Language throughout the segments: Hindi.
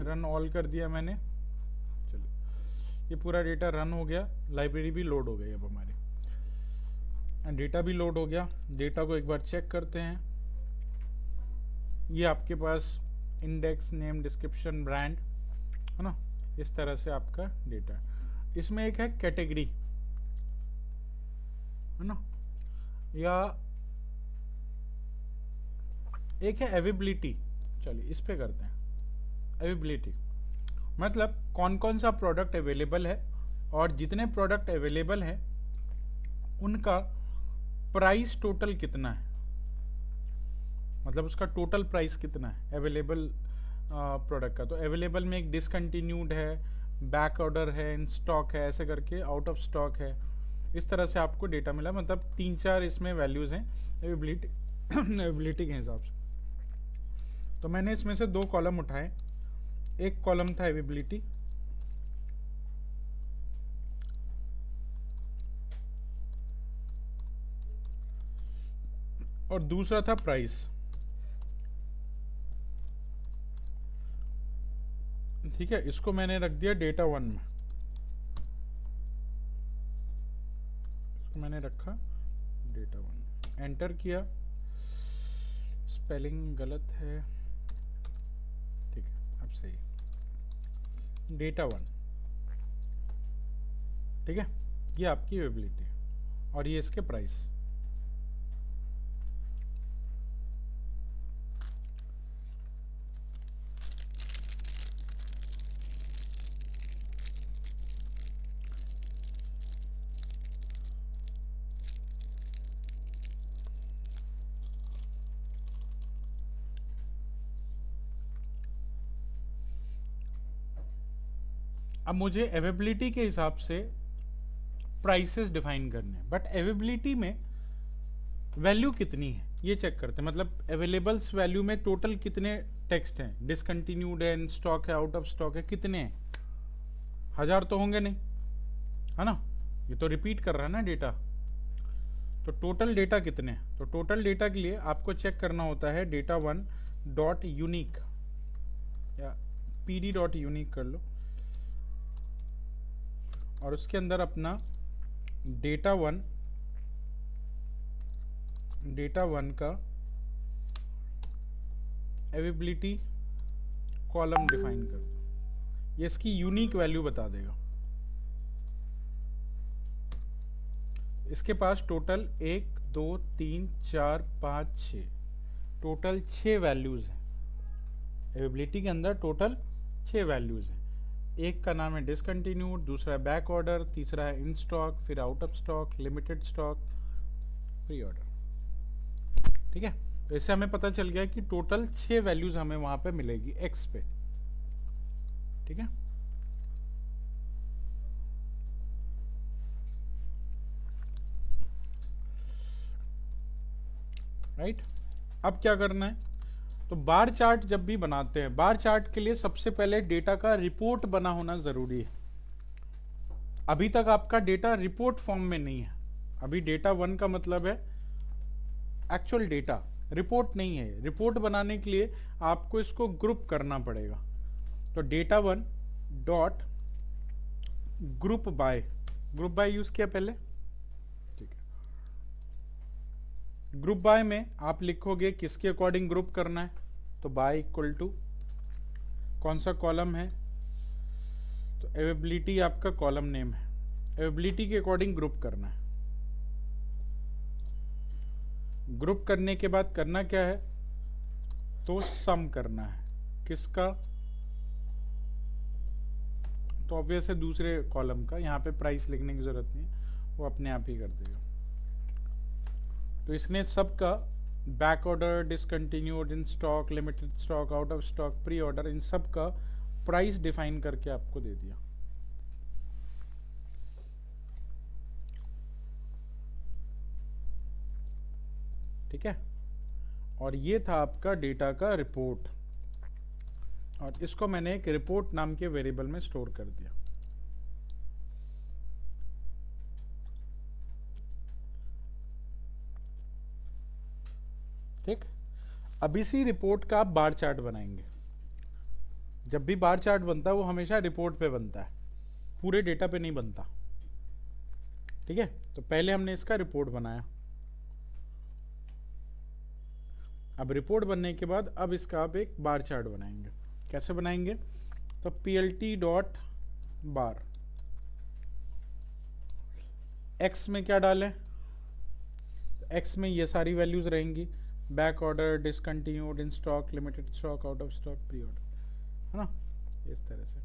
रन ऑल कर दिया मैंने। चलो ये पूरा डेटा रन हो गया, लाइब्रेरी भी लोड हो गई अब हमारी, डेटा भी लोड हो गया। डेटा को एक बार चेक करते हैं। ये आपके पास इंडेक्स, नेम, डिस्क्रिप्शन, ब्रांड, है ना, इस तरह से आपका डेटा। इसमें एक है कैटेगरी, है ना, या एक है अवेबिलिटी। चलिए इस पे करते हैं। अवेबिलिटी मतलब कौन कौन सा प्रोडक्ट अवेलेबल है, और जितने प्रोडक्ट अवेलेबल है उनका प्राइस टोटल कितना है, मतलब उसका टोटल प्राइस कितना है अवेलेबल प्रोडक्ट का। तो अवेलेबल में एक डिसकंटिन्यूड है, बैक ऑर्डर है, इन स्टॉक है, ऐसे करके आउट ऑफ स्टॉक है। इस तरह से आपको डेटा मिला, मतलब 3-4 इसमें वैल्यूज हैं अवेबिलिटी अवेबिलिटी के हिसाब से। तो मैंने इसमें से 2 कॉलम उठाए। एक कॉलम था अवेबिलिटी, और दूसरा था प्राइस। ठीक है, इसको मैंने रख दिया डेटा 1 में, इसको मैंने रखा डेटा 1, एंटर किया। स्पेलिंग गलत है, ठीक है अब सही, डेटा 1। ठीक है, ये आपकी अवेबिलिटी और ये इसके प्राइस। अब मुझे अवेबिलिटी के हिसाब से प्राइसेस डिफाइन करने हैं, बट अवेबिलिटी में वैल्यू कितनी है ये चेक करते हैं। मतलब अवेलेबल्स वैल्यू में टोटल कितने टेक्स्ट हैं, डिसकंटिन्यूड है, इन स्टॉक है, आउट ऑफ स्टॉक है, कितने हैं? 1000 तो होंगे नहीं, है ना, ये तो रिपीट कर रहा है ना डेटा। तो टोटल डेटा कितने हैं? तो टोटल डेटा के लिए आपको चेक करना होता है डेटा 1 डॉट यूनिक, या पीडी डॉट यूनिक कर लो, और उसके अंदर अपना डेटा 1 का अवेबिलिटी कॉलम डिफाइन कर दो। ये इसकी यूनिक वैल्यू बता देगा। इसके पास टोटल 1 2 3 4 5 6, टोटल 6 वैल्यूज हैं। अवेबिलिटी के अंदर टोटल 6 वैल्यूज हैं। एक का नाम है डिसकंटिन्यूड, दूसरा है बैक ऑर्डर, तीसरा है इन स्टॉक, फिर out of stock, limited stock, pre order. ठीक है, तो इससे हमें पता चल गया कि टोटल 6 वैल्यूज हमें वहां पे मिलेगी एक्स पे। ठीक है, राइट। अब क्या करना है, तो बार चार्ट जब भी बनाते हैं, बार चार्ट के लिए सबसे पहले डेटा का रिपोर्ट बना होना जरूरी है। अभी तक आपका डेटा रिपोर्ट फॉर्म में नहीं है। अभी डेटा 1 का मतलब है एक्चुअल डेटा, रिपोर्ट नहीं है। रिपोर्ट बनाने के लिए आपको इसको ग्रुप करना पड़ेगा। तो data 1 dot group by use किया पहले। ठीक है, ग्रुप बाय में आप लिखोगे किसके अकॉर्डिंग ग्रुप करना है, तो बाय इक्वल टू कौन सा कॉलम है, तो अवेबिलिटी आपका कॉलम नेम है, अवेबिलिटी के अकॉर्डिंग ग्रुप करना है। ग्रुप करने के बाद करना क्या है, तो सम करना है किसका, तो ऑब्वियस है दूसरे कॉलम का। यहां पे प्राइस लिखने की जरूरत नहीं, वो अपने आप ही कर देगा। तो इसने सबका back order, discontinued, in stock, limited stock, out of stock, pre order, इन सब का प्राइस डिफाइन करके आपको दे दिया। ठीक है, और ये था आपका डेटा का रिपोर्ट, और इसको मैंने एक रिपोर्ट नाम के वेरिएबल में स्टोर कर दिया। ठीक, अब इसी रिपोर्ट का आप बार चार्ट बनाएंगे। जब भी बार चार्ट बनता है वो हमेशा रिपोर्ट पे बनता है, पूरे डेटा पे नहीं बनता। ठीक है, तो पहले हमने इसका रिपोर्ट बनाया। अब रिपोर्ट बनने के बाद अब इसका आप एक बार चार्ट बनाएंगे। कैसे बनाएंगे? तो PLT डॉट बार, एक्स में क्या डालें? एक्स में ये सारी वैल्यूज रहेंगी, back order, discontinued, in stock, limited stock, out of stock, pre order, है ना, इस तरह से।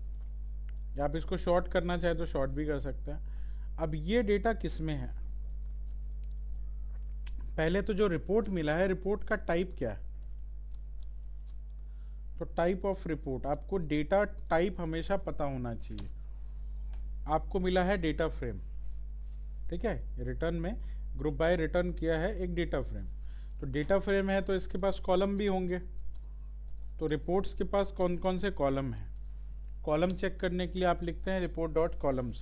या आप इसको शॉर्ट करना चाहे तो शॉर्ट भी कर सकते हैं। अब ये डेटा किस में है? पहले तो जो रिपोर्ट मिला है, रिपोर्ट का टाइप क्या है? तो टाइप ऑफ रिपोर्ट, आपको डेटा टाइप हमेशा पता होना चाहिए। आपको मिला है डेटा फ्रेम, ठीक है, रिटर्न में ग्रुप बाय रिटर्न किया है एक डेटा फ्रेम। तो डेटा फ्रेम है तो इसके पास कॉलम भी होंगे। तो रिपोर्ट्स के पास कौन कौन से कॉलम हैं? कॉलम चेक करने के लिए आप लिखते हैं रिपोर्ट डॉट कॉलम्स।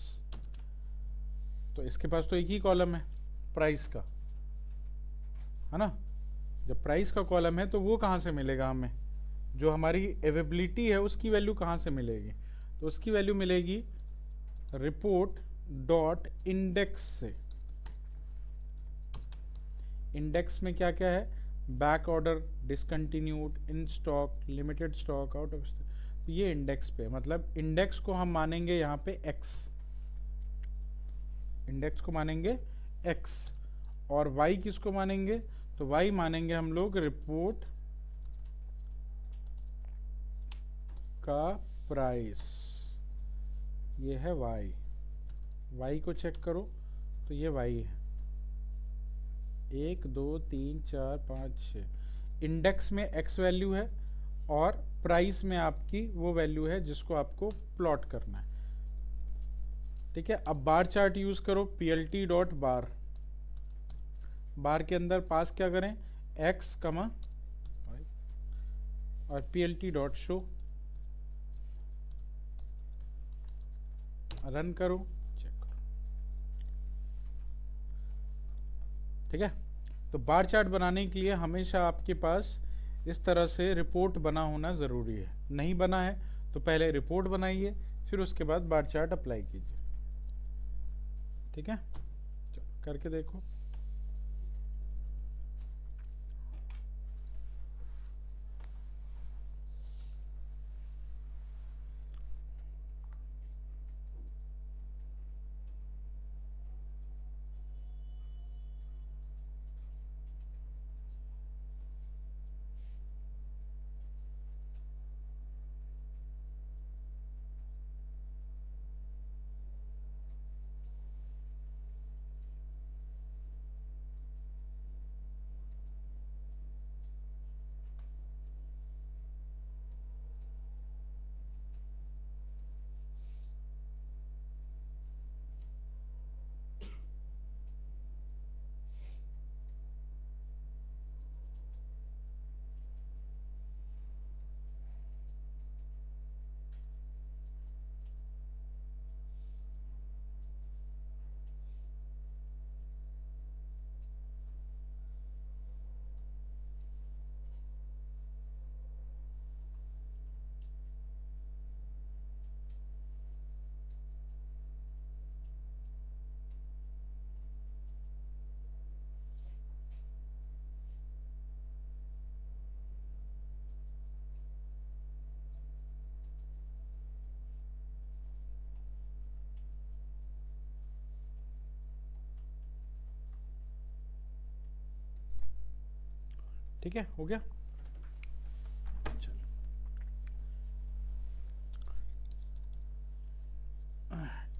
तो इसके पास तो एक ही कॉलम है, प्राइस का, है ना। जब प्राइस का कॉलम है तो वो कहाँ से मिलेगा हमें? जो हमारी अवेलेबिलिटी है उसकी वैल्यू कहाँ से मिलेगी? तो उसकी वैल्यू मिलेगी रिपोर्ट डॉट इंडेक्स से। इंडेक्स में क्या क्या है? Back order, discontinued, in stock, limited stock, out of stock. ये इंडेक्स पे, मतलब इंडेक्स को हम मानेंगे यहाँ पे x, इंडेक्स को मानेंगे x, और y किसको मानेंगे? तो y मानेंगे हम लोग रिपोर्ट का प्राइस। ये है y, y को चेक करो तो ये y है, 1 2 3 4 5 6। इंडेक्स में x वैल्यू है और प्राइस में आपकी वो वैल्यू है जिसको आपको प्लॉट करना है। ठीक है, अब बार चार्ट यूज करो, PLT डॉट बार, बार के अंदर पास क्या करें? x कमा और PLT डॉट शो, रन करो, चेक करो। ठीक है, तो बार चार्ट बनाने के लिए हमेशा आपके पास इस तरह से रिपोर्ट बना होना ज़रूरी है। नहीं बना है तो पहले रिपोर्ट बनाइए, फिर उसके बाद बार चार्ट अप्लाई कीजिए। ठीक है, चलो करके देखो। ठीक है, हो गया। चलो,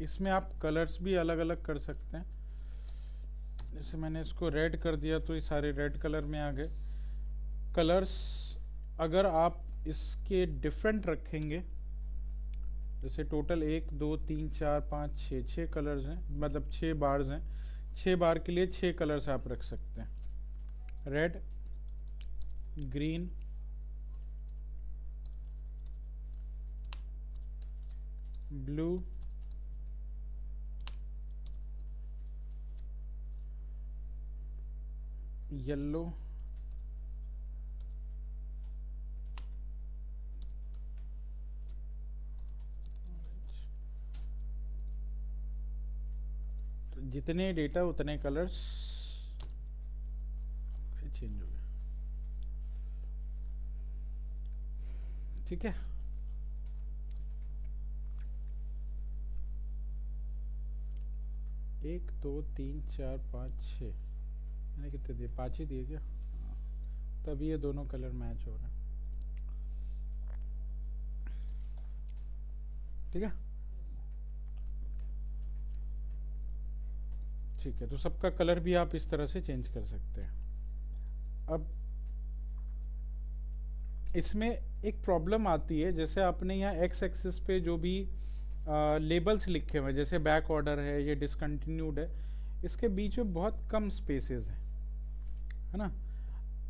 इसमें आप कलर्स भी अलग अलग कर सकते हैं। जैसे मैंने इसको रेड कर दिया तो ये सारे रेड कलर में आ गए। कलर्स अगर आप इसके डिफरेंट रखेंगे, जैसे टोटल 1 2 3 4 5 6 6 कलर्स हैं, मतलब 6 बार्स हैं, 6 बार के लिए 6 कलर्स आप रख सकते हैं। रेड, ग्रीन, ब्लू, येलो, तो जितने डेटा उतने कलर्स चेंज हो गए, ठीक है। एक दो तीन चार पाँच छः, मैंने कितने दिए, 5 ही दिए क्या? हाँ, तभी ये दोनों कलर मैच हो रहे हैं, ठीक है। ठीक है, तो सबका कलर भी आप इस तरह से चेंज कर सकते हैं। अब इसमें एक प्रॉब्लम आती है, जैसे आपने यहाँ एक्स एक्सिस पे जो भी लेबल्स लिखे हुए हैं, जैसे बैक ऑर्डर है, ये डिसकंटिन्यूड है, इसके बीच में बहुत कम स्पेसेस हैं, है ना।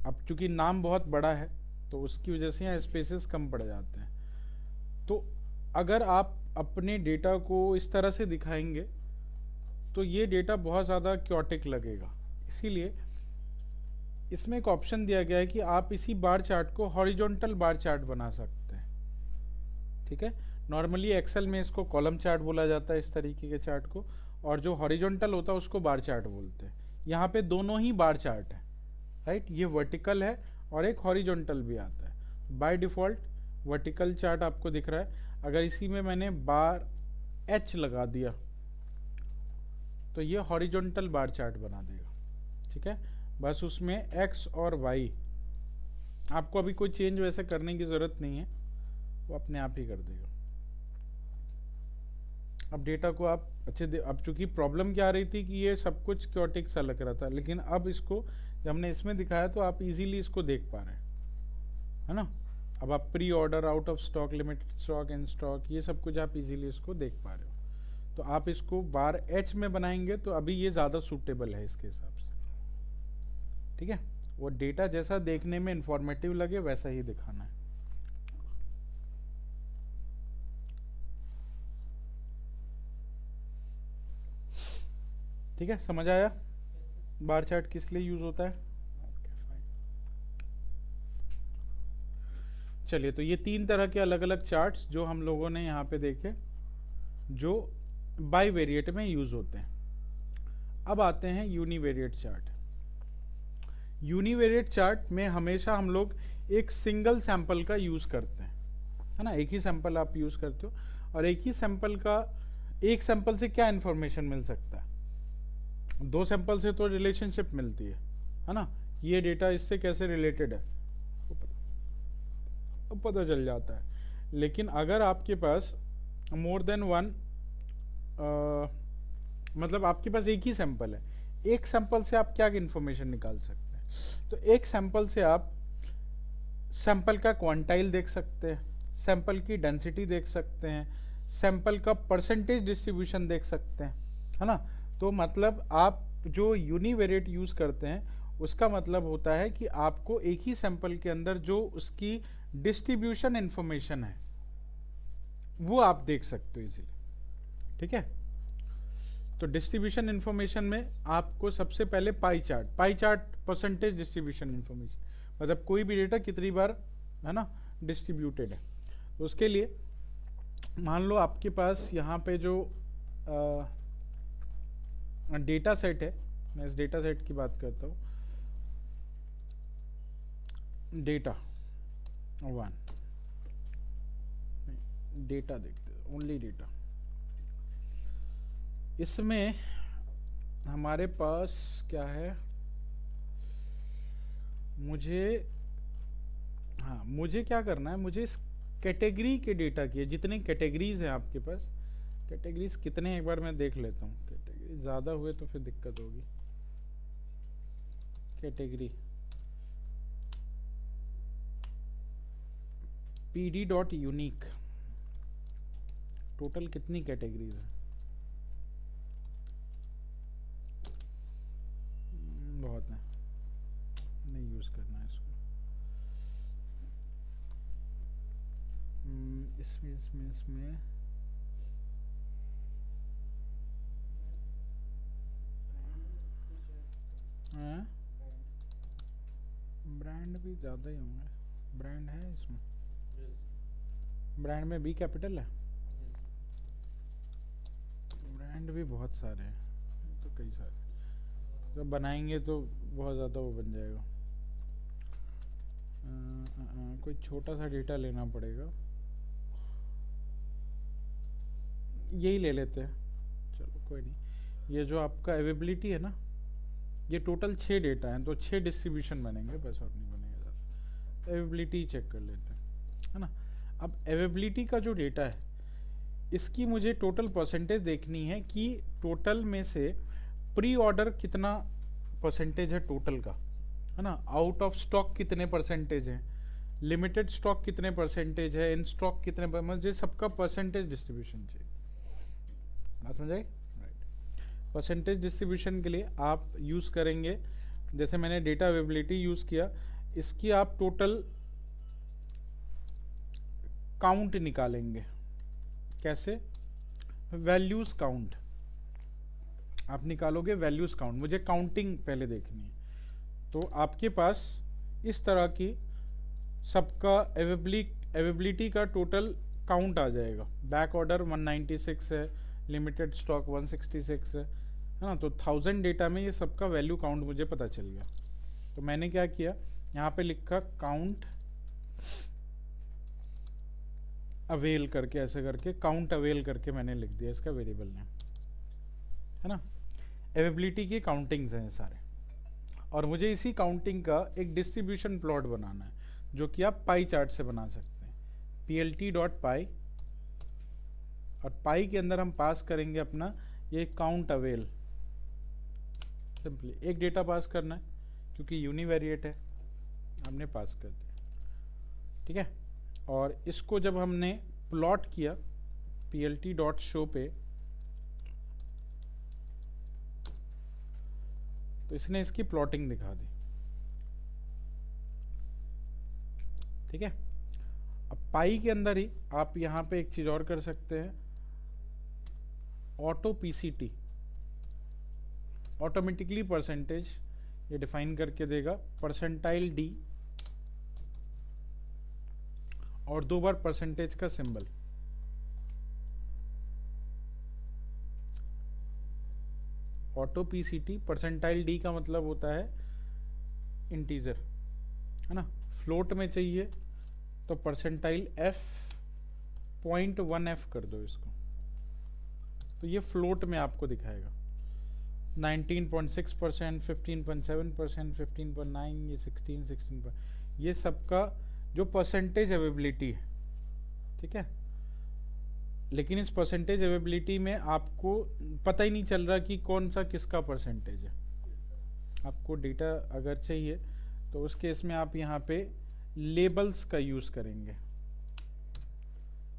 अब चूंकि नाम बहुत बड़ा है तो उसकी वजह से यहाँ स्पेसेस कम पड़ जाते हैं। तो अगर आप अपने डेटा को इस तरह से दिखाएंगे तो ये डेटा बहुत ज़्यादा क्योटिक लगेगा। इसीलिए इसमें एक ऑप्शन दिया गया है कि आप इसी बार चार्ट को हॉरिजॉन्टल बार चार्ट बना सकते हैं, ठीक है। नॉर्मली एक्सेल में इसको कॉलम चार्ट बोला जाता है, इस तरीके के चार्ट को, और जो हॉरिजॉन्टल होता है उसको बार चार्ट बोलते हैं। यहाँ पे दोनों ही बार चार्ट है, राइट। ये वर्टिकल है और एक हॉरिजॉन्टल भी आता है। बाय डिफ़ॉल्ट वर्टिकल चार्ट आपको दिख रहा है। अगर इसी में मैंने बार एच लगा दिया तो ये हॉरिजॉन्टल बार चार्ट बना देगा, ठीक है। बस उसमें एक्स और वाई आपको अभी कोई चेंज वैसे करने की ज़रूरत नहीं है, वो अपने आप ही कर देगा। अब डेटा को आप अब चूंकि प्रॉब्लम क्या आ रही थी कि ये सब कुछ क्योटिक सा लग रहा था, लेकिन अब इसको जब हमने इसमें दिखाया तो आप इजीली इसको देख पा रहे हैं, है ना। अब आप pre order, out of stock, limited stock, in stock, ये सब कुछ आप इजीली इसको देख पा रहे हो। तो आप इसको बार एच में बनाएंगे तो अभी ये ज़्यादा सूटेबल है इसके हिसाब से, ठीक है। वो डेटा जैसा देखने में इंफॉर्मेटिव लगे वैसा ही दिखाना है। ठीक है, समझ आया बार चार्ट किस लिए यूज होता है? चलिए, तो ये 3 तरह के अलग अलग चार्ट्स जो हम लोगों ने यहाँ पे देखे, जो बाईवेरिएट में यूज होते हैं। अब आते हैं यूनिवेरिएट चार्ट। यूनिवेरिएट चार्ट में हमेशा हम लोग एक सिंगल सैंपल का यूज करते हैं, है ना। एक ही सैंपल आप यूज करते हो, और एक ही सैंपल का, एक सैंपल से क्या इंफॉर्मेशन मिल सकता है? 2 सैंपल से तो रिलेशनशिप मिलती है ना। ये डेटा इससे कैसे रिलेटेड है वो पता चल जाता है। लेकिन अगर आपके पास मोर देन वन, मतलब आपके पास एक ही सैंपल है, एक सैंपल से आप क्या इंफॉर्मेशन निकाल सकते हैं? तो एक सैंपल से आप सैंपल का क्वांटाइल देख सकते हैं, सैंपल की डेंसिटी देख सकते हैं, सैंपल का परसेंटेज डिस्ट्रीब्यूशन देख सकते हैं, है ना। तो मतलब आप जो यूनिवेरिएट यूज करते हैं उसका मतलब होता है कि आपको एक ही सैंपल के अंदर जो उसकी डिस्ट्रीब्यूशन इंफॉर्मेशन है वो आप देख सकते हो इजीली, ठीक है। तो डिस्ट्रीब्यूशन इंफॉर्मेशन में आपको सबसे पहले pie chart percentage distribution information, मतलब कोई भी डेटा कितनी बार, है ना, डिस्ट्रीब्यूटेड है। तो उसके लिए मान लो आपके पास यहाँ पे जो डेटा सेट है, मैं इस डेटा सेट की बात करता हूँ, डेटा 1, डेटा देखते हैं, ओनली डेटा। इसमें हमारे पास क्या है, मुझे क्या करना है, मुझे इस कैटेगरी के डेटा की, जितने कैटेगरीज हैं आपके पास, कैटेगरीज कितने हैं एक बार मैं देख लेता हूँ। कैटेगरी ज़्यादा हुए तो फिर दिक्कत होगी। कैटेगरी pd.unique, टोटल कितनी कैटेगरीज हैं? बहुत है, नहीं यूज़ करना है इसको। इसमें ब्रांड भी ज़्यादा ही होंगे। ब्रांड है इसमें? ब्रांड में बी कैपिटल है? ब्रांड भी बहुत सारे हैं, कई सारे, जब बनाएंगे तो बहुत ज़्यादा वो बन जाएगा। कोई छोटा सा डेटा लेना पड़ेगा, यही ले लेते हैं, चलो कोई नहीं। ये जो आपका अवेबिलिटी है ना, ये टोटल 6 डेटा हैं, तो 6 डिस्ट्रीब्यूशन बनेंगे बस, और नहीं बनेगा ज़्यादा। अवेबिलिटी चेक कर लेते हैं, है ना। अब अवेबिलिटी का जो डेटा है, इसकी मुझे टोटल परसेंटेज देखनी है कि टोटल में से प्री ऑर्डर कितना परसेंटेज है टोटल का, है ना। आउट ऑफ स्टॉक कितने परसेंटेज है, लिमिटेड स्टॉक कितने परसेंटेज है, इन स्टॉक कितने मुझे सबका परसेंटेज डिस्ट्रीब्यूशन चाहिए। बात समझ आई? राइट। परसेंटेज डिस्ट्रीब्यूशन के लिए आप यूज़ करेंगे, जैसे मैंने डेटा अवेबिलिटी यूज़ किया, इसकी आप टोटल काउंट निकालेंगे। कैसे? वैल्यूज़ काउंट आप निकालोगे, वैल्यूज़ काउंट। मुझे काउंटिंग पहले देखनी है, तो आपके पास इस तरह की सबका अवेबिलिटी का टोटल काउंट आ जाएगा। बैक ऑर्डर 196 है, लिमिटेड स्टॉक 166 है ना। तो 1000 डेटा में ये सबका वैल्यू काउंट मुझे पता चल गया। तो मैंने क्या किया, यहाँ पे लिखा काउंट अवेल करके, ऐसे करके काउंट अवेल करके मैंने लिख दिया इसका वेरिएबल नेम, है ना। अवेबिलिटी की काउंटिंग्स हैं सारे, और मुझे इसी काउंटिंग का एक डिस्ट्रीब्यूशन प्लॉट बनाना है, जो कि आप पाई चार्ट से बना सकते हैं। plt.py, और पाई के अंदर हम पास करेंगे अपना ये काउंट अवेल। सिंपली एक डेटा पास करना है, क्योंकि यूनिवेरिएट है, हमने पास कर दिया, ठीक है। और इसको जब हमने प्लॉट किया plt.show पे, तो इसने इसकी प्लॉटिंग दिखा दी, ठीक है। अब पाई के अंदर ही आप यहाँ पे एक चीज़ और कर सकते हैं, ऑटो पीसीटी, ऑटोमेटिकली परसेंटेज ये डिफाइन करके देगा, परसेंटाइल डी, और 2 बार परसेंटेज का symbol. Auto PCT, percentile D का मतलब होता है इंटीजर, है ना। फ्लोट में चाहिए तो परसेंटाइल एफ 0.1f कर दो इसको, तो ये फ्लोट में आपको दिखाएगा। 19.6%, 15.7%, 15.9, ये 16, ये सबका जो परसेंटेज अवेबिलिटी है, ठीक है। लेकिन इस परसेंटेज अवेबिलिटी में आपको पता ही नहीं चल रहा कि कौन सा किसका परसेंटेज है। आपको डेटा अगर चाहिए तो उस केस में आप यहाँ पे लेबल्स का यूज़ करेंगे।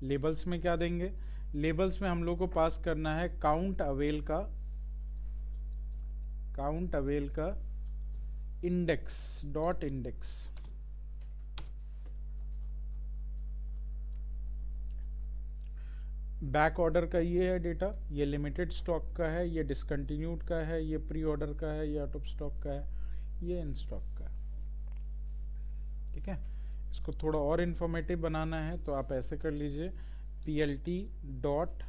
लेबल्स में क्या देंगे, लेबल्स में हम लोग को पास करना है काउंट अवेल का index, dot index. Back order का ये है डेटा, ये लिमिटेड स्टॉक का है, ये डिसकंटिन्यूड का है, ये प्री ऑर्डर का है, ये आउट ऑफ स्टॉक का है, ये इन स्टॉक का है, ठीक है। इसको थोड़ा और इन्फॉर्मेटिव बनाना है तो आप ऐसे कर लीजिए, plt डॉट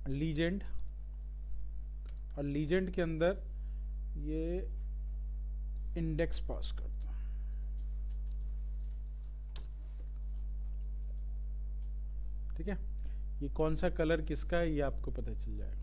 लीजेंड, और लीजेंड के अंदर ये इंडेक्स पास कर दो, ठीक है। ये कौन सा कलर किसका है ये आपको पता चल जाएगा।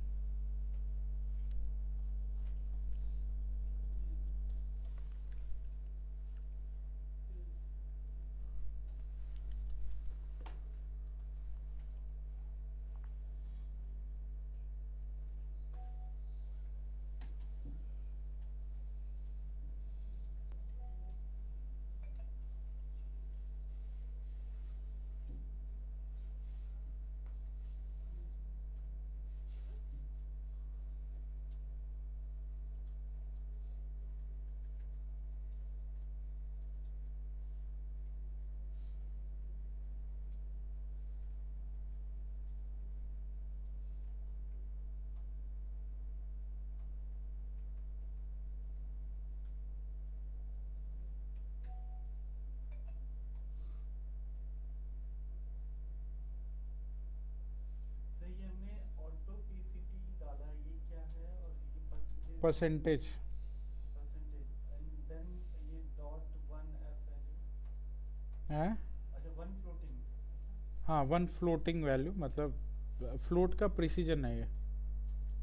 परसेंटेज परसेंटेज एंड देन ये डॉट वन एफ है जो है। अच्छा वन फ्लोटिंग हाँ, वन फ्लोटिंग वैल्यू, मतलब फ्लोट का प्रिसीजन है ये,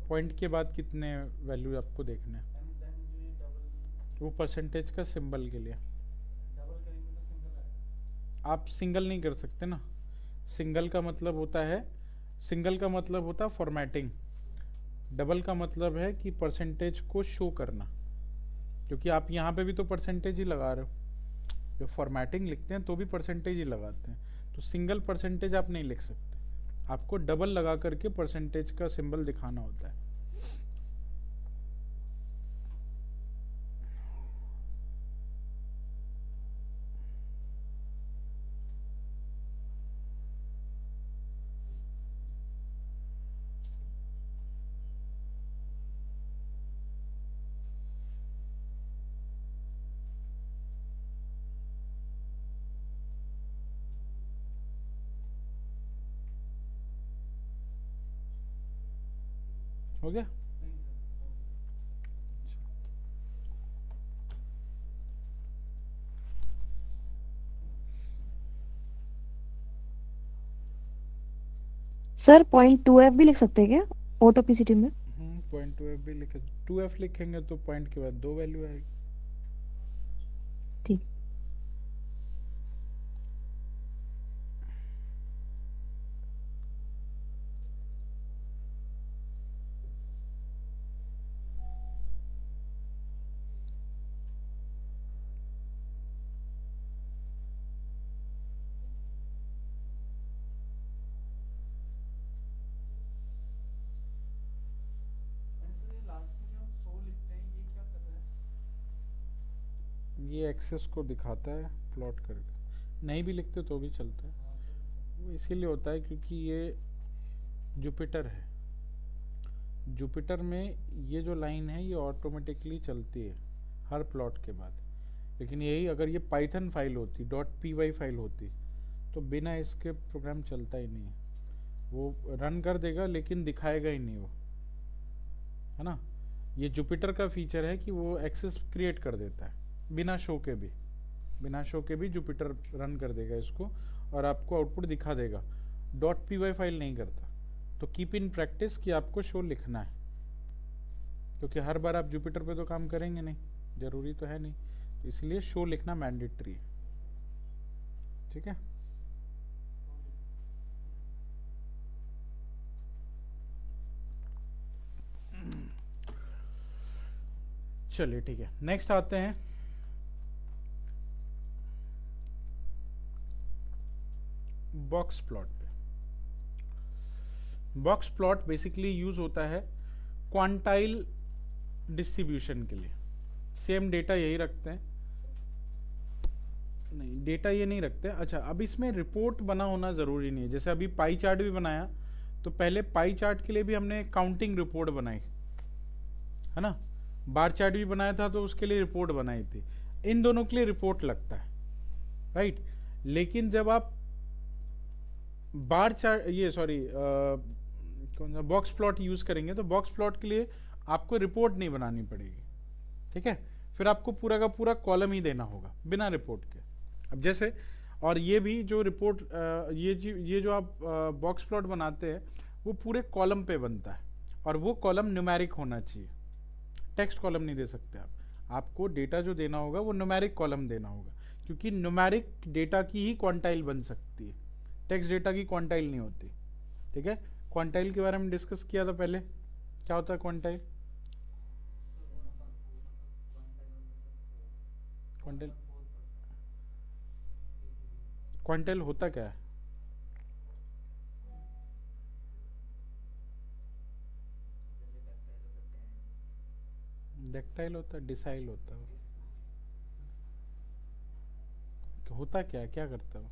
पॉइंट के बाद कितने वैल्यू आपको देखने हैं, एंड देन जो ये डबल वो परसेंटेज का सिंबल के लिए। डबल करेंगे तो सिंगल आएगा। आप सिंगल नहीं कर सकते ना, सिंगल का मतलब होता है, सिंगल का मतलब होता है फॉर्मेटिंग, डबल का मतलब है कि परसेंटेज को शो करना, क्योंकि आप यहाँ पे भी तो परसेंटेज ही लगा रहे हो, जब फॉर्मेटिंग लिखते हैं तो भी परसेंटेज ही लगाते हैं, तो सिंगल परसेंटेज आप नहीं लिख सकते, आपको डबल लगा करके परसेंटेज का सिंबल दिखाना होता है। हो गया। नहीं सर हो गया। सर पॉइंट टू एफ भी लिख सकते हैं क्या ऑटोपीसीटी में? पॉइंट टू एफ भी लिखे, टू एफ लिखेंगे तो पॉइंट के बाद दो वैल्यू आएगी। ठीक। एंड सर ये लास्ट में जो हम सो लिखते हैं ये क्या कर रहा है? ये एक्सेस को दिखाता है प्लॉट करके, नहीं भी लिखते तो भी चलता है, हाँ फिर भी चलता वो इसीलिए होता है क्योंकि ये जुपिटर है, जुपिटर में ये जो लाइन है ये ऑटोमेटिकली चलती है हर प्लॉट के बाद, लेकिन यही अगर ये पाइथन फाइल होती, डॉट पी वाई फाइल होती, तो बिना इसके प्रोग्राम चलता ही नहीं है, वो रन कर देगा लेकिन दिखाएगा ही नहीं वो, है ना। ये जुपिटर का फीचर है कि वो एक्सेस क्रिएट कर देता है बिना शो के भी, बिना शो के भी जुपिटर रन कर देगा इसको और आपको आउटपुट दिखा देगा, डॉट पी वाई फाइल नहीं करता। तो कीप इन प्रैक्टिस कि आपको शो लिखना है, क्योंकि हर बार आप जुपिटर पे तो काम करेंगे नहीं, ज़रूरी तो है नहीं, तो इसलिए शो लिखना मैंडेटरी है, ठीक है। चलिए ठीक है, नेक्स्ट आते हैं बॉक्स प्लॉट पे। बॉक्स प्लॉट बेसिकली यूज होता है क्वांटाइल डिस्ट्रीब्यूशन के लिए, सेम डेटा यही रखते हैं, नहीं डेटा ये नहीं रखते। अच्छा, अब इसमें रिपोर्ट बना होना ज़रूरी नहीं है, जैसे अभी पाई चार्ट भी बनाया, तो पहले पाई चार्ट के लिए भी हमने काउंटिंग रिपोर्ट बनाई, है ना, बार चार्ट भी बनाया था तो उसके लिए रिपोर्ट बनाई थी, इन दोनों के लिए रिपोर्ट लगता है, राइट। लेकिन जब आप बार चार्ट, ये सॉरी कौन सा बॉक्स प्लॉट यूज करेंगे, तो बॉक्स प्लॉट के लिए आपको रिपोर्ट नहीं बनानी पड़ेगी, ठीक है, फिर आपको पूरा का पूरा कॉलम ही देना होगा बिना रिपोर्ट के। अब जैसे, और ये भी जो रिपोर्ट ये जो आप बॉक्स प्लॉट बनाते हैं वो पूरे कॉलम पे बनता है, और वो कॉलम न्यूमेरिक होना चाहिए, टेक्स्ट कॉलम नहीं दे सकते आप, आपको डेटा जो देना होगा वो न्यूमेरिक कॉलम देना होगा, क्योंकि न्यूमेरिक डेटा की ही क्वांटाइल बन सकती है, टेक्स्ट डेटा की क्वांटाइल नहीं होती, ठीक है। क्वांटाइल के बारे में डिस्कस किया था पहले, क्या होता है क्वांटाइल? क्वांटाइल, क्वांटाइल होता क्या है? डेक्टाइल होता है, डिसाइल होता है, होता क्या है, क्या करता है वो?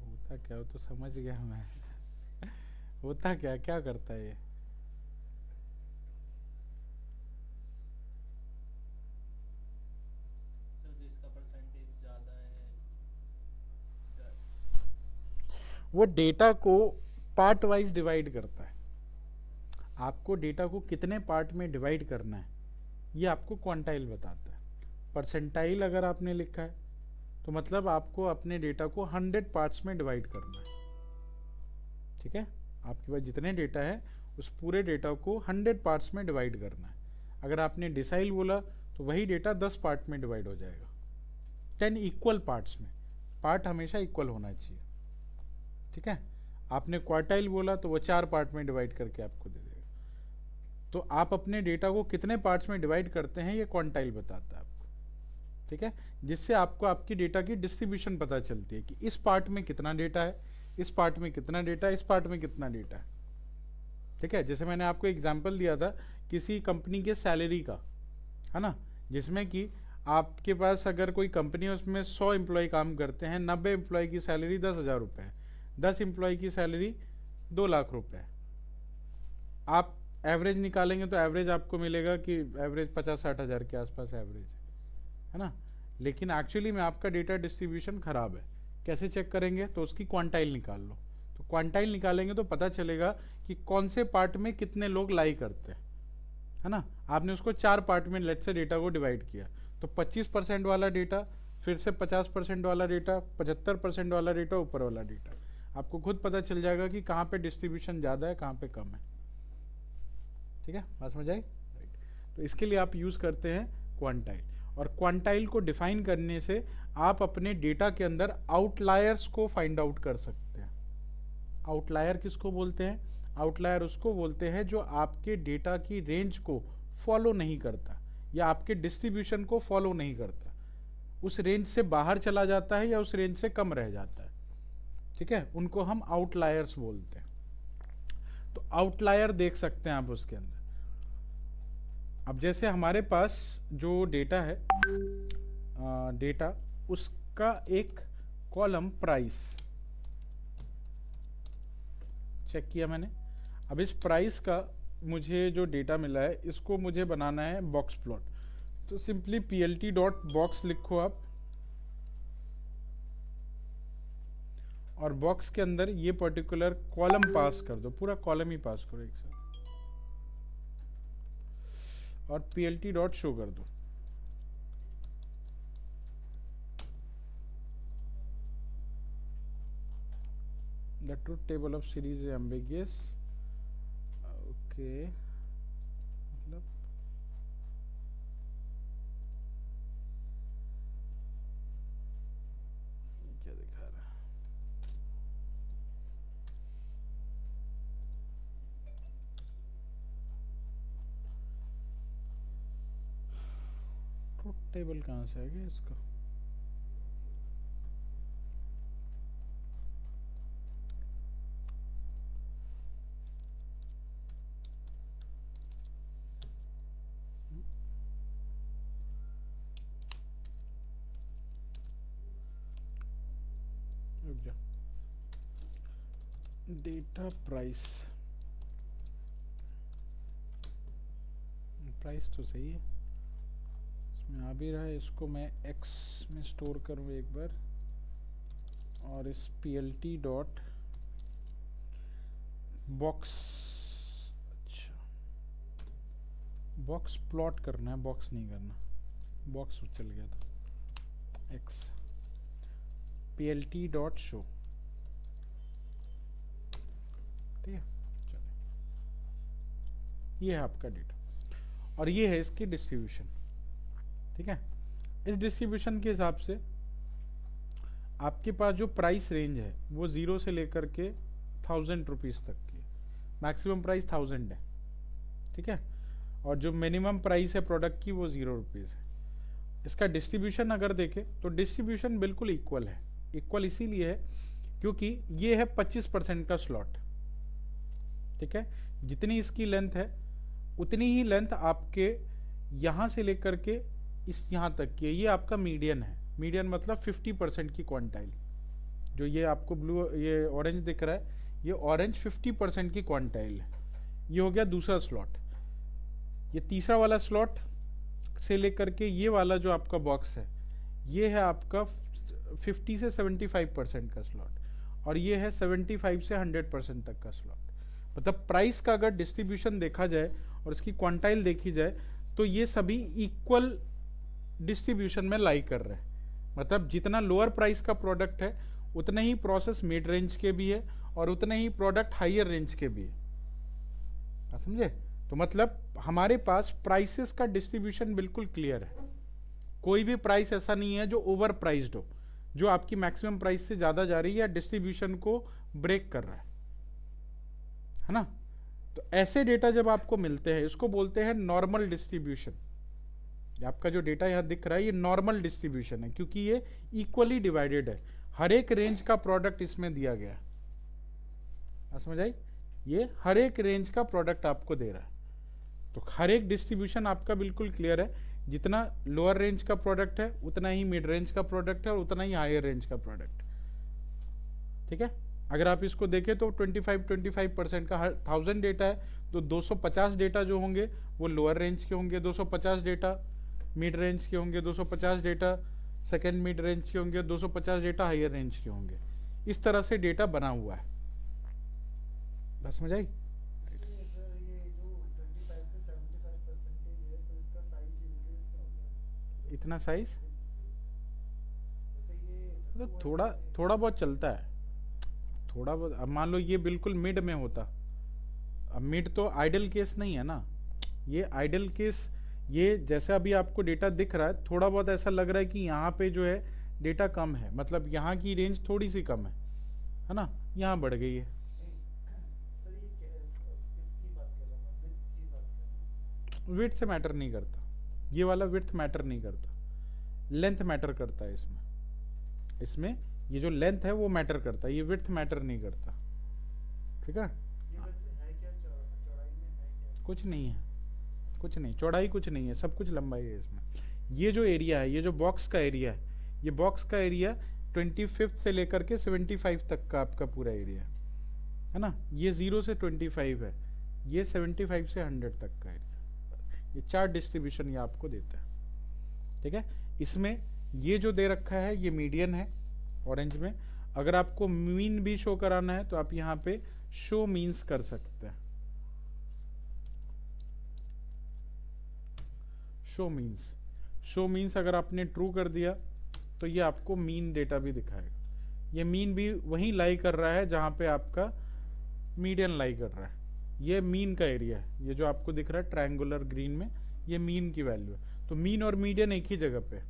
होता क्या, वो तो समझ गया मैं होता क्या, क्या करता है ये? सर जिसका परसेंटेज ज़्यादा है वो डेटा को पार्ट वाइज डिवाइड करता है। आपको डेटा को कितने पार्ट में डिवाइड करना है ये आपको क्वांटाइल बताता है। परसेंटाइल अगर आपने लिखा है तो मतलब आपको अपने डेटा को 100 पार्ट्स में डिवाइड करना है। ठीक है, आपके पास जितने डेटा है उस पूरे डेटा को 100 पार्ट्स में डिवाइड करना है। अगर आपने डिसाइल बोला तो वही डेटा 10 पार्ट में डिवाइड हो जाएगा, 10 इक्वल पार्ट्स में। पार्ट हमेशा इक्वल होना चाहिए। ठीक है, आपने क्वार्टाइल बोला तो वो 4 पार्ट में डिवाइड करके आपको दे देगा। तो आप अपने डेटा को कितने पार्ट्स में डिवाइड करते हैं ये क्वांटाइल बताता है आपको। ठीक है, जिससे आपको आपकी डेटा की डिस्ट्रीब्यूशन पता चलती है कि इस पार्ट में कितना डेटा है, इस पार्ट में कितना डेटा है, इस पार्ट में कितना डेटा है। ठीक है, जैसे मैंने आपको एग्जांपल दिया था किसी कंपनी के सैलरी का, है ना, जिसमें कि आपके पास अगर कोई कंपनी है उसमें 100 एम्प्लॉय काम करते हैं, 90 एम्प्लॉय की सैलरी 10,000 रुपये है, 10 एम्प्लॉय की सैलरी 2 लाख रुपये है। आप एवरेज निकालेंगे तो एवरेज आपको मिलेगा कि एवरेज 50-60 हज़ार के आसपास एवरेज है ना। लेकिन एक्चुअली में आपका डेटा डिस्ट्रीब्यूशन खराब है। कैसे चेक करेंगे? तो उसकी क्वांटाइल निकाल लो। तो क्वांटाइल निकालेंगे तो पता चलेगा कि कौन से पार्ट में कितने लोग लाई करते हैं, है ना। आपने उसको 4 पार्ट में लेट से डेटा को डिवाइड किया तो 25% वाला डेटा, फिर से 50% वाला डेटा, 75% वाला डेटा, ऊपर वाला डेटा। आपको खुद पता चल जाएगा कि कहाँ पे डिस्ट्रीब्यूशन ज़्यादा है, कहाँ पे कम है। ठीक है, बात समझ आई? राइट। तो इसके लिए आप यूज़ करते हैं क्वांटाइल। और क्वांटाइल को डिफाइन करने से आप अपने डेटा के अंदर आउटलायर्स को फाइंड आउट कर सकते हैं। आउटलायर किसको बोलते हैं? आउटलायर उसको बोलते हैं जो आपके डेटा की रेंज को फॉलो नहीं करता या आपके डिस्ट्रीब्यूशन को फॉलो नहीं करता, उस रेंज से बाहर चला जाता है या उस रेंज से कम रह जाता है। ठीक है, उनको हम आउटलायर्स बोलते हैं। तो आउटलायर देख सकते हैं आप उसके अंदर। अब जैसे हमारे पास जो डेटा है, डेटा उसका एक कॉलम प्राइस चेक किया मैंने। अब इस प्राइस का मुझे जो डेटा मिला है इसको मुझे बनाना है बॉक्स प्लॉट। तो सिंपली plt.box लिखो आप और बॉक्स के अंदर ये पर्टिकुलर कॉलम पास कर दो, पूरा कॉलम ही पास करो एक साथ और plt.show कर दो। The truth table of series is ambiguous. Okay, मतलब क्या दिखा रहा है? ट्रुथ टेबल कहाँ से आएगा इसका? डेटा प्राइस, प्राइस तो सही है, इसमें आ भी रहा है। इसको मैं x में स्टोर करूँ एक बार और इस plt डॉट बॉक्स, अच्छा बॉक्स प्लॉट करना है, बॉक्स नहीं करना, बॉक्स चल गया था। x plt डॉट शो, ठीक है। चलिए, ये है आपका डेटा और ये है इसकी डिस्ट्रीब्यूशन। ठीक है, इस डिस्ट्रीब्यूशन के हिसाब से आपके पास जो प्राइस रेंज है वो 0 से लेकर के 1000 रुपीज़ तक की, मैक्सिमम प्राइस 1000 है। ठीक है, और जो मिनिमम प्राइस है प्रोडक्ट की वो 0 रुपीज़ है। इसका डिस्ट्रीब्यूशन अगर देखें तो डिस्ट्रीब्यूशन बिल्कुल इक्वल है। इक्वल इसीलिए है क्योंकि ये है 25% का स्लॉट। ठीक है, जितनी इसकी लेंथ है उतनी ही लेंथ आपके यहाँ से लेकर के इस यहाँ तक की है। ये आपका मीडियन है। मीडियन मतलब 50% की क्वांटाइल। जो ये आपको ब्लू, ये ऑरेंज दिख रहा है, ये ऑरेंज 50% की क्वांटाइल है। ये हो गया दूसरा स्लॉट। ये तीसरा वाला स्लॉट से लेकर के ये वाला जो आपका बॉक्स है, ये है आपका 50 से 75% का स्लॉट। और ये है 75 से 100% तक का स्लॉट। मतलब प्राइस का अगर डिस्ट्रीब्यूशन देखा जाए और इसकी क्वांटाइल देखी जाए तो ये सभी इक्वल डिस्ट्रीब्यूशन में लाई कर रहे हैं। मतलब जितना लोअर प्राइस का प्रोडक्ट है उतने ही प्रोसेस मिड रेंज के भी है और उतने ही प्रोडक्ट हायर रेंज के भी है। आप समझे? तो मतलब हमारे पास प्राइसेस का डिस्ट्रीब्यूशन बिल्कुल क्लियर है। कोई भी प्राइस ऐसा नहीं है जो ओवर प्राइस्ड हो, जो आपकी मैक्सिमम प्राइस से ज्यादा जा रही है या डिस्ट्रीब्यूशन को ब्रेक कर रहा है ना? तो ऐसे डेटा जब आपको मिलते हैं इसको बोलते हैं नॉर्मल डिस्ट्रीब्यूशन। आपका जो डेटा यहां दिख रहा है ये नॉर्मल डिस्ट्रीब्यूशन है क्योंकि ये इक्वली डिवाइडेड है। हर एक रेंज का प्रोडक्ट इसमें दिया गया है। समझ आई? ये हर एक रेंज का प्रोडक्ट आपको दे रहा है। तो हर एक डिस्ट्रीब्यूशन आपका बिल्कुल क्लियर है। जितना लोअर रेंज का प्रोडक्ट है उतना ही मिड रेंज का प्रोडक्ट है और उतना ही हायर रेंज का प्रोडक्ट। ठीक है? अगर आप इसको देखें तो 25% का 1000 डेटा है तो 250 डेटा जो होंगे वो लोअर रेंज के होंगे, 250 डेटा मिड रेंज के होंगे, 250 डेटा सेकेंड मिड रेंज के होंगे, 250 डेटा हायर रेंज के होंगे। इस तरह से डेटा बना हुआ है। बस समझ आई? सर ये जो 25 से 75% है तो इसका साइज इंक्रीज क्यों हो गया? इतना साइज जैसे ये मतलब थोड़ा बहुत चलता है, थोड़ा बहुत। अब मान लो ये बिल्कुल मिड में होता, अब मिड तो आइडल केस नहीं है ना। ये आइडल केस, ये जैसा अभी आपको डेटा दिख रहा है थोड़ा बहुत ऐसा लग रहा है कि यहाँ पे जो है डेटा कम है, मतलब यहाँ की रेंज थोड़ी सी कम है ना, यहाँ बढ़ गई है। सर ये इसकी बात कर रहा हूँ, विड्थ की बात कर रहा हूँ। विड्थ से मैटर नहीं करता, ये वाला विड्थ मैटर नहीं करता, लेंथ मैटर करता है इसमें। इसमें ये जो लेंथ है वो मैटर करता है, ये विड्थ मैटर नहीं करता। ठीक है? ये वैसे है क्या, चौड़ाई में है क्या? कुछ नहीं है, कुछ नहीं, चौड़ाई कुछ नहीं है, सब कुछ लंबाई है इसमें। ये जो एरिया है, ये जो बॉक्स का एरिया है, ये बॉक्स का एरिया 25 से लेकर के 75 तक का आपका पूरा एरिया है ना। ये 0 से 25 है, ये 75 से 100 तक का एरिया। ये चार डिस्ट्रीब्यूशन ये आपको देता है। ठीक है? इसमें ये जो दे रखा है ये मीडियन है ऑरेंज में। अगर आपको मीन भी शो कराना है तो आप यहाँ पे शो मीन्स कर सकते हैं। शो मीन्स अगर आपने ट्रू कर दिया तो ये आपको मीन डेटा भी दिखाएगा। ये मीन भी वहीं लाई कर रहा है जहां पे आपका मीडियन लाई कर रहा है। ये मीन का एरिया है, ये जो आपको दिख रहा है ट्रायंगुलर ग्रीन में, ये मीन की वैल्यू है। तो मीन और मीडियन एक ही जगह पे,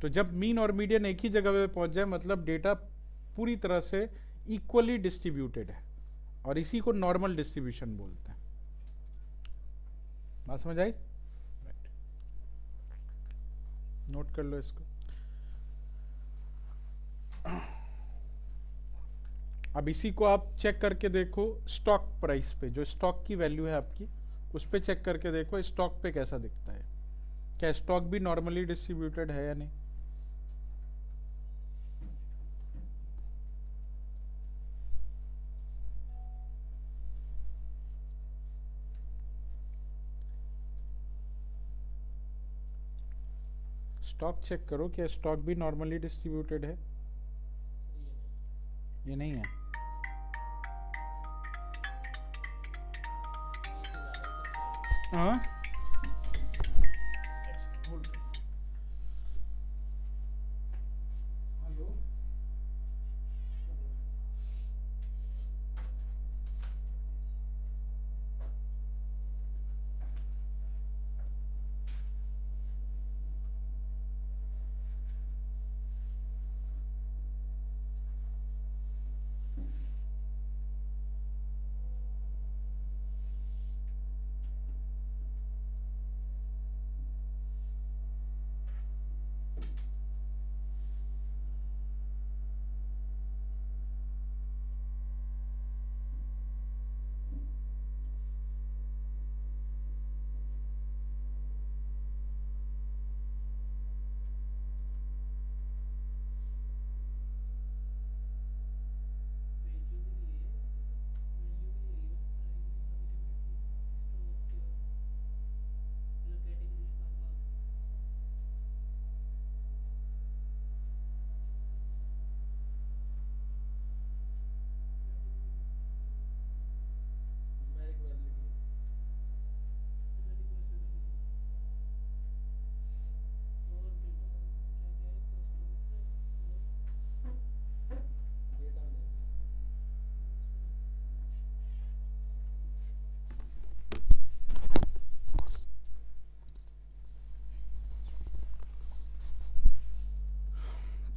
तो जब मीन और मीडियन एक ही जगह पे पहुंच जाए मतलब डेटा पूरी तरह से इक्वली डिस्ट्रीब्यूटेड है, और इसी को नॉर्मल डिस्ट्रीब्यूशन बोलते हैं। बात समझ आई? नोट कर लो इसको। अब इसी को आप चेक करके देखो स्टॉक प्राइस पे, जो स्टॉक की वैल्यू है आपकी उस पे चेक करके देखो स्टॉक पे कैसा दिखता है, क्या स्टॉक भी नॉर्मली डिस्ट्रीब्यूटेड है या नहीं। स्टॉक चेक करो क्या स्टॉक भी नॉर्मली डिस्ट्रीब्यूटेड है। सर ये नहीं ये नहीं है, है। नीचे ज़्यादा सबसे। हाँ, हेलो।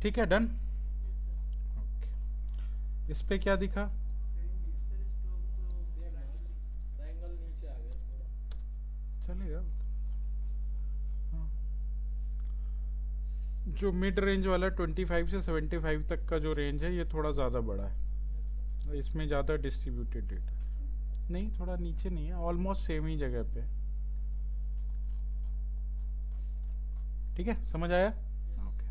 ठीक है, डन। Yes sir. ओके, इस पे क्या दिखा? सेम ही सर स्टॉक सेम है, ट्रायंगल नीचे आ गया थोड़ा। चलेगा। हाँ। जो मिड रेंज वाला 25 से 75 तक का जो रेंज है, ये थोड़ा ज़्यादा बड़ा है, इसमें ज़्यादा डिस्ट्रीब्यूटेड डेटा नहीं, थोड़ा नीचे नहीं है, ऑलमोस्ट सेम ही जगह पे। ठीक है, समझ आया? ओके,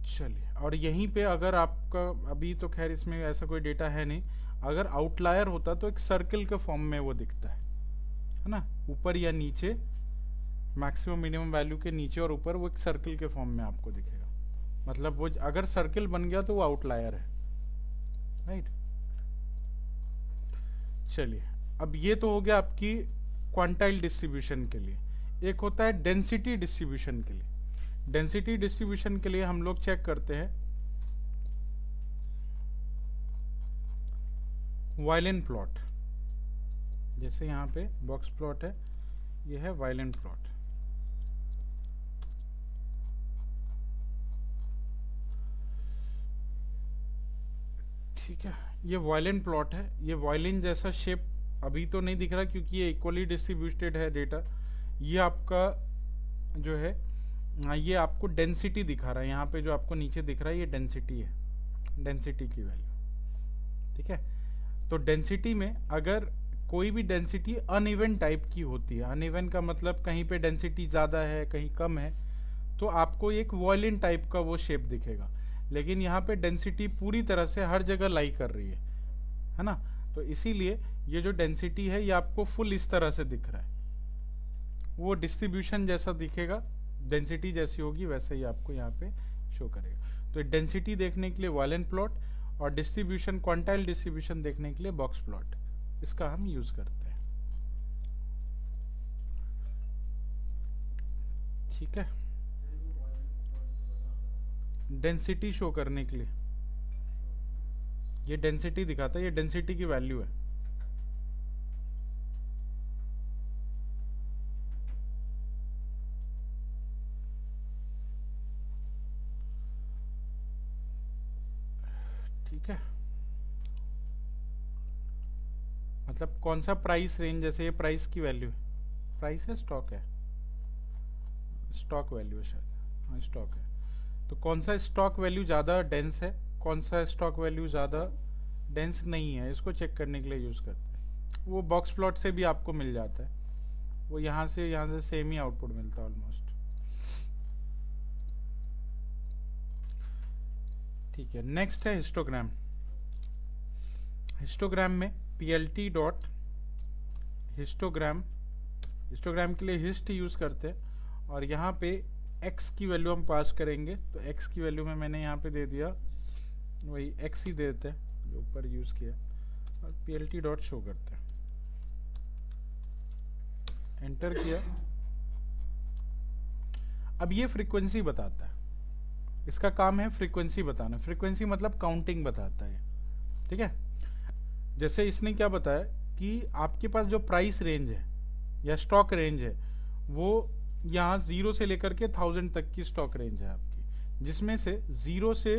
चलिए। और यहीं पे अगर आपका अभी तो खैर इसमें ऐसा कोई डेटा है नहीं, अगर आउटलायर होता तो एक सर्कल के फॉर्म में वो दिखता है ना, ऊपर या नीचे, मैक्सिमम मिनिमम वैल्यू के नीचे और ऊपर वो एक सर्कल के फॉर्म में आपको दिखेगा। मतलब वो अगर सर्कल बन गया तो वो आउटलायर है, राइट। चलिए, अब ये तो हो गया आपकी क्वांटाइल डिस्ट्रीब्यूशन के लिए। एक होता है डेंसिटी डिस्ट्रीब्यूशन के लिए। डेंसिटी डिस्ट्रीब्यूशन के लिए हम लोग चेक करते हैं वायलेन प्लॉट। जैसे यहाँ पे बॉक्स प्लॉट है, ये है वायलेन प्लॉट। ठीक है, ये वायलेन प्लॉट है। ये वायलिन जैसा शेप अभी तो नहीं दिख रहा क्योंकि ये इक्वली डिस्ट्रीब्यूटेड है डेटा। ये आपका जो है, ये आपको डेंसिटी दिखा रहा है। यहाँ पे जो आपको नीचे दिख रहा है ये डेंसिटी है, डेंसिटी की वैल्यू। ठीक है, तो डेंसिटी में अगर कोई भी डेंसिटी अनइवन टाइप की होती है, अनइवन का मतलब कहीं पे डेंसिटी ज़्यादा है कहीं कम है, तो आपको एक वायलिन टाइप का वो शेप दिखेगा। लेकिन यहाँ पे डेंसिटी पूरी तरह से हर जगह लाई कर रही है ना, तो इसीलिए ये जो डेंसिटी है ये आपको फुल इस तरह से दिख रहा है। वो डिस्ट्रीब्यूशन जैसा दिखेगा, डेंसिटी जैसी होगी वैसे ही आपको यहाँ पे शो करेगा। तो डेंसिटी देखने के लिए वायलेन प्लॉट और डिस्ट्रीब्यूशन, क्वांटाइल डिस्ट्रीब्यूशन देखने के लिए बॉक्स प्लॉट, इसका हम यूज करते हैं। ठीक है, डेंसिटी शो करने के लिए ये डेंसिटी दिखाता है, ये डेंसिटी की वैल्यू है। ठीक है, मतलब कौन सा प्राइस रेंज, जैसे ये प्राइस की वैल्यू है, प्राइस है स्टॉक है, स्टॉक वैल्यू है शायद, हाँ स्टॉक है। तो कौन सा स्टॉक वैल्यू ज़्यादा डेंस है, कौन सा स्टॉक वैल्यू ज़्यादा डेंस नहीं है, इसको चेक करने के लिए यूज़ करते हैं। वो बॉक्स प्लॉट से भी आपको मिल जाता है, वो यहाँ से सेम ही आउटपुट मिलता है ऑलमोस्ट। ठीक है, नेक्स्ट है हिस्टोग्राम। हिस्टोग्राम में PLT डॉट हिस्टोग्राम, हिस्टोग्राम के लिए हिस्ट यूज़ करते हैं और यहाँ पे x की वैल्यू हम पास करेंगे। तो x की वैल्यू में मैंने यहाँ पे दे दिया वही x ही देते हैं जो ऊपर यूज़ किया और PLT डॉट शो करते हैं। एंटर किया, अब ये फ्रीक्वेंसी बताता है, इसका काम है फ्रीक्वेंसी बताना। फ्रीक्वेंसी मतलब काउंटिंग बताता है, ठीक है। जैसे इसने क्या बताया कि आपके पास जो प्राइस रेंज है या स्टॉक रेंज है वो यहाँ 0 से लेकर के 1000 तक की स्टॉक रेंज है आपकी, जिसमें से 0 से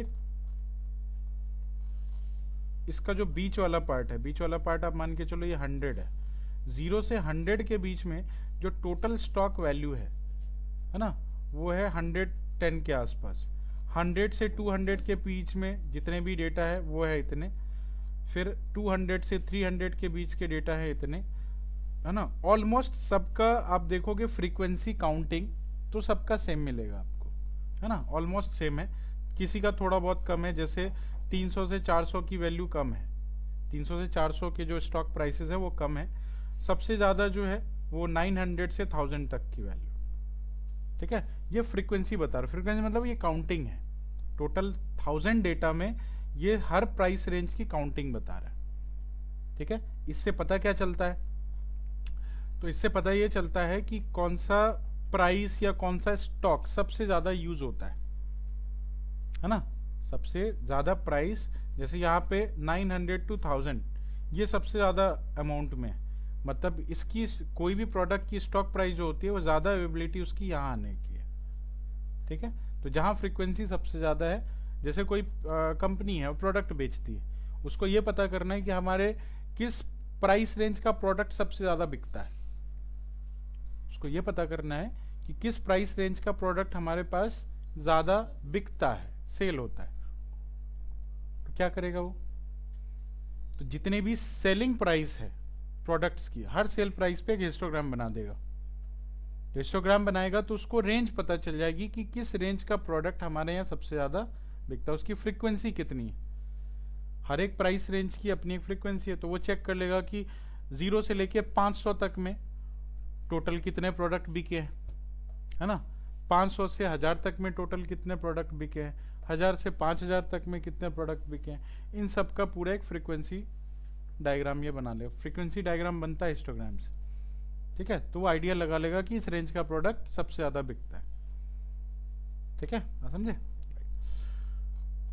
इसका जो बीच वाला पार्ट है, बीच वाला पार्ट आप मान के चलो ये 100 है। 0 से 100 के बीच में जो टोटल स्टॉक वैल्यू है ना, वो है 110 के आसपास। 100 से 200 के बीच में जितने भी डेटा है वो है इतने, फिर 200 से 300 के बीच के डेटा है इतने, है ना। ऑलमोस्ट सबका आप देखोगे फ्रीक्वेंसी काउंटिंग तो सबका सेम मिलेगा आपको, है ना, ऑलमोस्ट सेम है। किसी का थोड़ा बहुत कम है, जैसे 300 से 400 की वैल्यू कम है, 300 से 400 के जो स्टॉक प्राइसेस है वो कम है। सबसे ज़्यादा जो है वो 900 से 1000 तक की वैल्यू, ठीक है। ये फ्रीक्वेंसी बता रहा है, फ्रीक्वेंसी मतलब ये काउंटिंग है। टोटल 1000 डेटा में ये हर प्राइस रेंज की काउंटिंग बता रहा है, ठीक है। इससे पता क्या चलता है, तो इससे पता ये चलता है कि कौन सा प्राइस या कौन सा स्टॉक सबसे ज़्यादा यूज होता है ना। सबसे ज़्यादा प्राइस, जैसे यहाँ पे 900 to 1000, ये सबसे ज़्यादा अमाउंट में है, मतलब इसकी कोई भी प्रोडक्ट की स्टॉक प्राइस जो होती है वो ज़्यादा अवेबिलिटी उसकी यहाँ आने की है, ठीक है। तो जहाँ फ्रीक्वेंसी सबसे ज़्यादा है, जैसे कोई कंपनी है वो प्रोडक्ट बेचती है, उसको ये पता करना है कि हमारे किस प्राइस रेंज का प्रोडक्ट सबसे ज़्यादा बिकता है। उसको ये पता करना है कि किस प्राइस रेंज का प्रोडक्ट हमारे पास ज़्यादा बिकता है, सेल होता है। तो क्या करेगा वो? तो जितने भी सेलिंग प्राइस है प्रोडक्ट्स की, हर सेल प्राइस पे एक हिस्टोग्राम बना देगा। हिस्टोग्राम बनाएगा तो उसको रेंज पता चल जाएगी कि किस रेंज का प्रोडक्ट हमारे यहाँ सबसे ज़्यादा बिकता है, उसकी फ्रीक्वेंसी कितनी है। हर एक प्राइस रेंज की अपनी एक फ्रीक्वेंसी है, तो वो चेक कर लेगा कि 0 से लेके 500 तक में टोटल कितने प्रोडक्ट बिके हैं, है ना। 500 से 1000 तक में टोटल कितने प्रोडक्ट बिके हैं, 1000 से 5000 तक में कितने प्रोडक्ट बिके हैं। इन सब का पूरा एक फ्रीक्वेंसी डायग्राम ये बना लेगा। फ्रीक्वेंसी डायग्राम बनता है हिस्टोग्राम से, ठीक है। तो वो आइडिया लगा लेगा कि इस रेंज का प्रोडक्ट सबसे ज़्यादा बिकता है, ठीक है, आप समझे।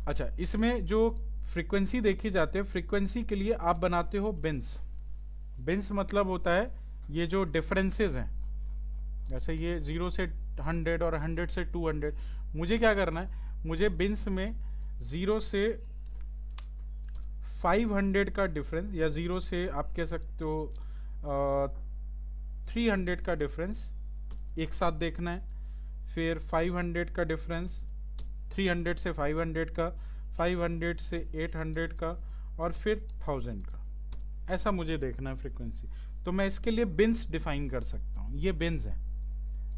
अच्छा, इसमें जो फ्रीक्वेंसी देखी जाते हैं, फ्रीक्वेंसी के लिए आप बनाते हो बिन्स। बिन्स मतलब होता है ये जो डिफरेंसेस हैं, जैसे ये 0 से 100 और 100 से 200। मुझे क्या करना है, मुझे बिन्स में 0 से 500 का डिफरेंस, या 0 से आप कह सकते हो 300 का डिफरेंस एक साथ देखना है। फिर 500 का डिफरेंस, 300 से 500 का, 500 से 800 का, और फिर 1000 का। ऐसा मुझे देखना है फ्रीक्वेंसी। तो मैं इसके लिए बिन्स डिफाइन कर सकता हूँ। ये बिन्स है।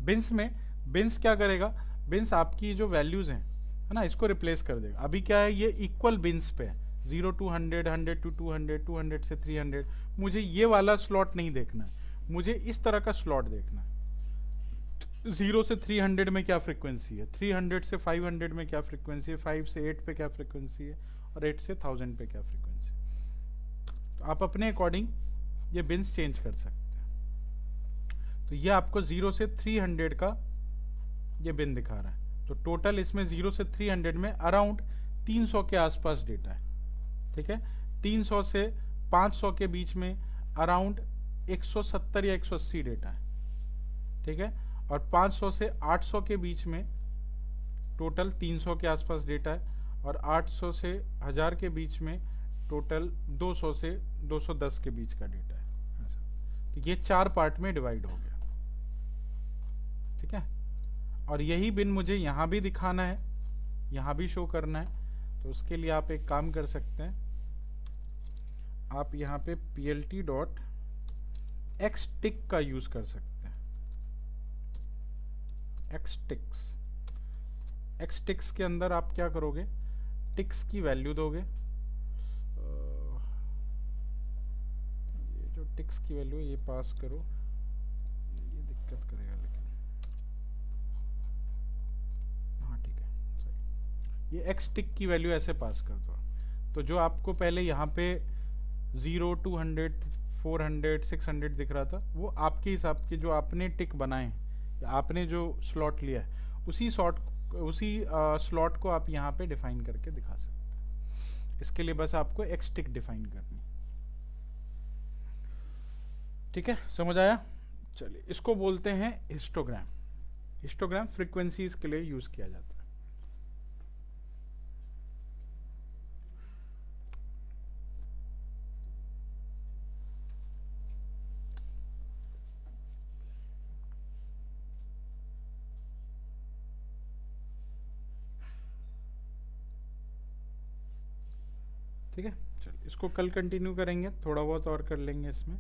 बिन्स में बिन्स क्या करेगा, बिन्स आपकी जो वैल्यूज़ हैं, है ना, इसको रिप्लेस कर देगा। अभी क्या है, ये इक्वल बिन्स पे है, 0 to 100, 100 to 200, 200 से 300। मुझे ये वाला स्लॉट नहीं देखना है, मुझे इस तरह का स्लॉट देखना है। 0 से 300 में क्या फ्रीक्वेंसी है, 300 से 500 में क्या फ्रीक्वेंसी है, 5 से 8 पे क्या फ्रीक्वेंसी है, और 8 से 1000 पे क्या फ्रीक्वेंसी है। तो आप अपने अकॉर्डिंग ये बिन्स चेंज कर सकते हैं। तो ये आपको 0 से 300 का ये बिन दिखा रहा है। तो टोटल इसमें 0 से 300 में अराउंड 300 के आसपास डेटा है, ठीक है। 300 से 500 के बीच में अराउंड 170 या 180 डेटा है, ठीक है। और 500 से 800 के बीच में टोटल 300 के आसपास डेटा है, और 800 से 1000 के बीच में टोटल 200 से 210 के बीच का डेटा है। तो ये 4 पार्ट में डिवाइड हो गया, ठीक है। और यही बिन मुझे यहाँ भी दिखाना है, यहाँ भी शो करना है। तो उसके लिए आप एक काम कर सकते हैं, आप यहाँ पे plt.xtick का यूज कर सकते हैं। xticks के अंदर आप क्या करोगे, टिक्स की वैल्यू दोगे। ये जो टिक्स की वैल्यू ये पास करो, ये दिक्कत करेगा लेकिन, हाँ ठीक है सही। ये xtick की वैल्यू ऐसे पास कर दो। तो जो आपको पहले यहाँ पे 0, 200, 400, 600 दिख रहा था, वो आपके हिसाब के जो आपने टिक बनाए हैं, आपने जो स्लॉट लिया है, उसी स्लॉट को आप यहाँ पे डिफाइन करके दिखा सकते हैं। इसके लिए बस आपको xtick डिफाइन करनी, ठीक है, समझ आया। चलिए, इसको बोलते हैं हिस्टोग्राम। हिस्टोग्राम फ्रीक्वेंसीज के लिए यूज किया जाता है। ठीक है, चलिए इसको कल कंटिन्यू करेंगे, थोड़ा बहुत और कर लेंगे इसमें।